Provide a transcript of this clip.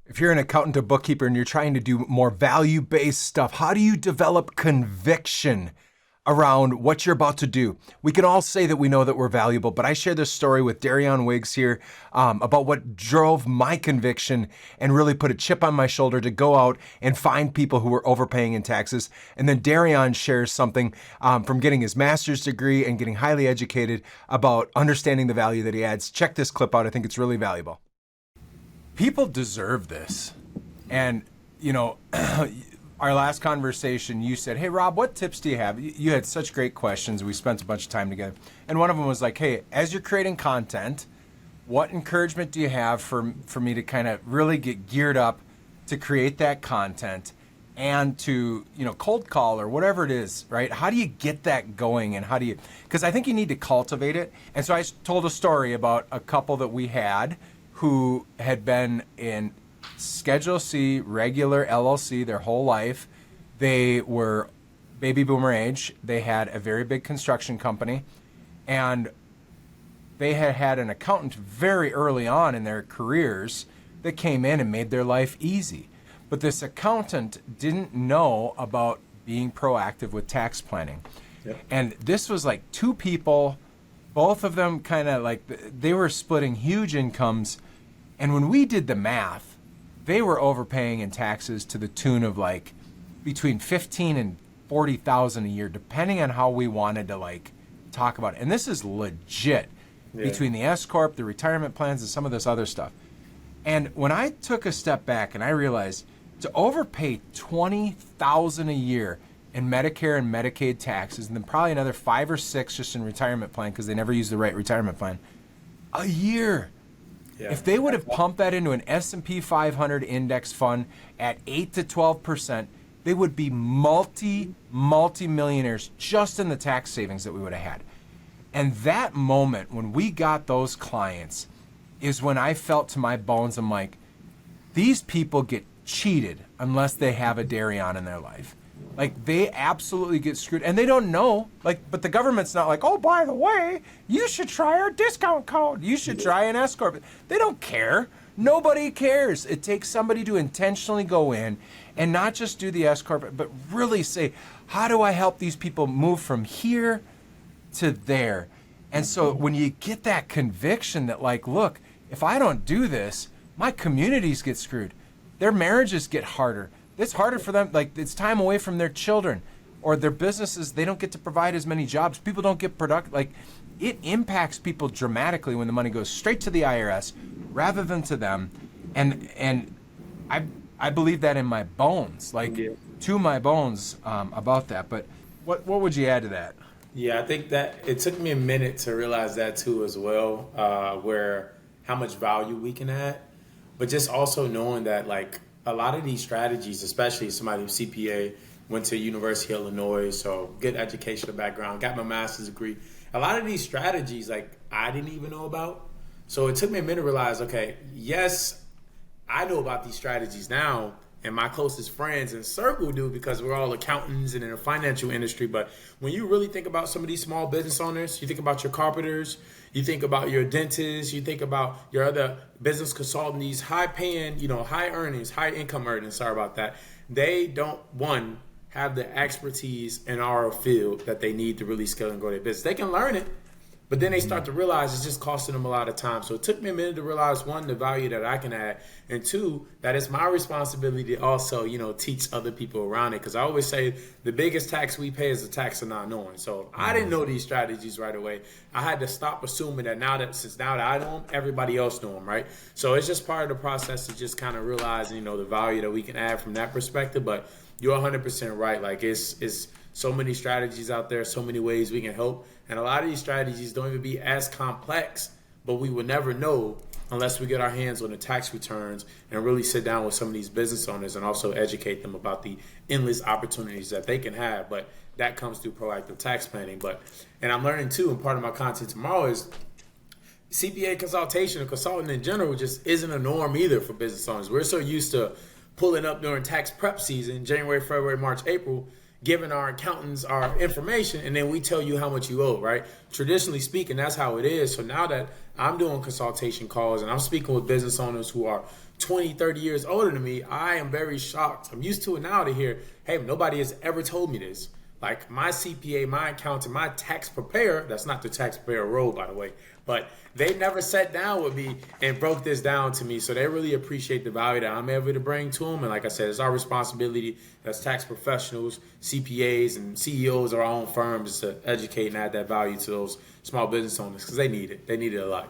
If you're an accountant or bookkeeper and you're trying to do more value-based stuff, how do you develop conviction around what you're about to do? We can all say that we know that we're valuable, but I share this story with Darion Wiggs here about what drove my conviction and really put a chip on my shoulder to go out and find people who were overpaying in taxes. And then Darion shares something from getting his master's degree and getting highly educated about understanding the value that he adds. Check this clip out. I think it's really valuable. People deserve this. And, you know, our last conversation, you said, hey, Rob, what tips do you have? You had such great questions. We spent a bunch of time together. And one of them was like, hey, as you're creating content, what encouragement do you have for me to kind of really get geared up to create that content and to, you know, cold call or whatever it is, right? How do you get that going, and how do you, because I think you need to cultivate it. And so I told a story about a couple that we had who had been in Schedule C, regular LLC their whole life. They were baby boomer age. They had a very big construction company, and they had had an accountant very early on in their careers that came in and made their life easy. But this accountant didn't know about being proactive with tax planning. Yep. And this was like two people, both of them kind of like, they were splitting huge incomes. And when we did the math, they were overpaying in taxes to the tune of like between 15 and 40,000 a year, depending on how we wanted to like talk about it. And this is legit between the S-Corp, the retirement plans, and some of this other stuff. And when I took a step back and I realized to overpay $20,000 a year in Medicare and Medicaid taxes, and then probably another 5 or 6 just in retirement plan because they never used the right retirement plan, a year. Yeah. If they would have pumped that into an S&P 500 index fund at 8 to 12%, they would be multi-millionaires just in the tax savings that we would have had. And that moment when we got those clients is when I felt to my bones, I'm like, these people get cheated unless they have a Darion in their life. Like, they absolutely get screwed, and they don't know. Like, but the government's not like, oh, by the way, you should try our discount code. You should try an S-Corp. They don't care. Nobody cares. It takes somebody to intentionally go in and not just do the S-Corp, but really say, how do I help these people move from here to there? And so when you get that conviction that, like, look, if I don't do this, my communities get screwed. Their marriages get harder. It's harder for them, like it's time away from their children or their businesses. They don't get to provide as many jobs. People don't get productive. Like, it impacts people dramatically when the money goes straight to the IRS rather than to them. And I believe that in my bones, like to my bones about that. But what would you add to that? Yeah, I think that it took me a minute to realize that too as well, where how much value we can add, but just also knowing that like a lot of these strategies, especially somebody who's CPA, went to University of Illinois, so good educational background, got my master's degree. A lot of these strategies, like I didn't even know about. So it took me a minute to realize, okay, yes, I know about these strategies now, and my closest friends and circle do because we're all accountants and in the financial industry. But when you really think about some of these small business owners, you think about your carpenters, you think about your dentists, you think about your other business consultants, these high paying, high earnings, high income earnings, sorry about that. They don't, one, have the expertise in our field that they need to really scale and grow their business. They can learn it, but then they start to realize it's just costing them a lot of time. So it took me a minute to realize, one, the value that I can add, and two, that it's my responsibility to also, teach other people around it. Because I always say the biggest tax we pay is the tax of not knowing. So I didn't know these strategies right away. I had to stop assuming that since now that I know them, everybody else know them, right? So it's just part of the process to just kind of realizing, the value that we can add from that perspective. But you're 100% right. Like it's so many strategies out there, so many ways we can help. And a lot of these strategies don't even be as complex, but we will never know unless we get our hands on the tax returns and really sit down with some of these business owners and also educate them about the endless opportunities that they can have. But that comes through proactive tax planning. And I'm learning too, and part of my content tomorrow is CPA consultation or consulting in general just isn't a norm either for business owners. We're so used to pulling up during tax prep season, January, February, March, April, giving our accountants our information, and then we tell you how much you owe, right? Traditionally speaking, that's how it is. So now that I'm doing consultation calls and I'm speaking with business owners who are 20, 30 years older than me, I am very shocked. I'm used to it now to hear, hey, nobody has ever told me this. Like my CPA, my accountant, my tax preparer, that's not the tax preparer role, by the way, but they never sat down with me and broke this down to me. So they really appreciate the value that I'm able to bring to them. And like I said, it's our responsibility as tax professionals, CPAs, and CEOs of our own firms to educate and add that value to those small business owners because they need it. They need it a lot.